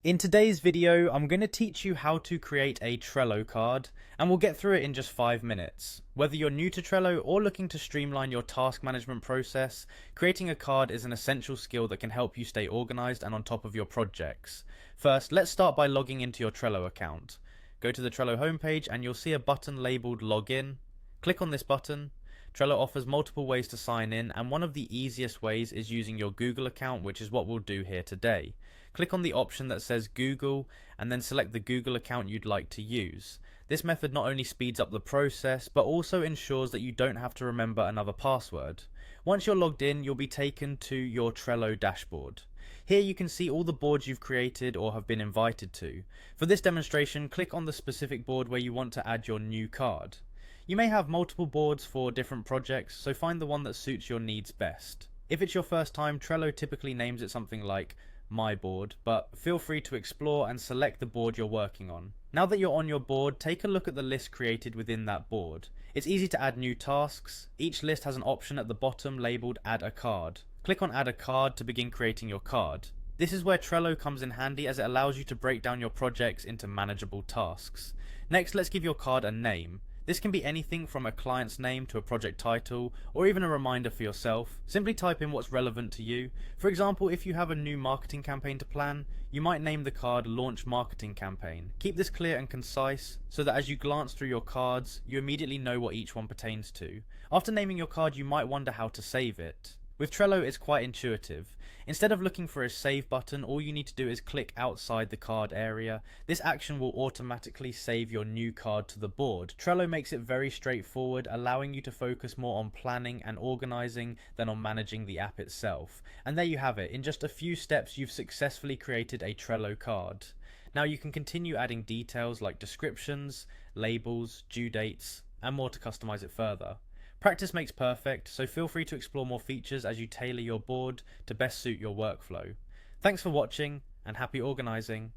In today's video, I'm going to teach you how to create a Trello card, and we'll get through it in just 5 minutes. Whether you're new to Trello or looking to streamline your task management process, creating a card is an essential skill that can help you stay organized and on top of your projects. First, let's start by logging into your Trello account. Go to the Trello homepage and you'll see a button labeled Login. Click on this button. Trello offers multiple ways to sign in, and one of the easiest ways is using your Google account, which is what we'll do here today. Click on the option that says Google and then select the Google account you'd like to use. This method not only speeds up the process, but also ensures that you don't have to remember another password. Once you're logged in, you'll be taken to your Trello dashboard. Here you can see all the boards you've created or have been invited to. For this demonstration, click on the specific board where you want to add your new card. You may have multiple boards for different projects, so find the one that suits your needs best. If it's your first time, Trello typically names it something like My Board, but feel free to explore and select the board you're working on. Now that you're on your board, take a look at the list created within that board. It's easy to add new tasks. Each list has an option at the bottom labeled Add a Card. Click on Add a Card to begin creating your card. This is where Trello comes in handy, as it allows you to break down your projects into manageable tasks. Next, let's give your card a name. This can be anything from a client's name to a project title, or even a reminder for yourself. Simply type in what's relevant to you. For example, if you have a new marketing campaign to plan, you might name the card Launch Marketing Campaign. Keep this clear and concise, so that as you glance through your cards, you immediately know what each one pertains to. After naming your card, you might wonder how to save it. With Trello, it's quite intuitive. Instead of looking for a save button, all you need to do is click outside the card area. This action will automatically save your new card to the board. Trello makes it very straightforward, allowing you to focus more on planning and organizing than on managing the app itself. And there you have it. In just a few steps, you've successfully created a Trello card. Now you can continue adding details like descriptions, labels, due dates, and more to customize it further. Practice makes perfect, so feel free to explore more features as you tailor your board to best suit your workflow. Thanks for watching, and happy organizing.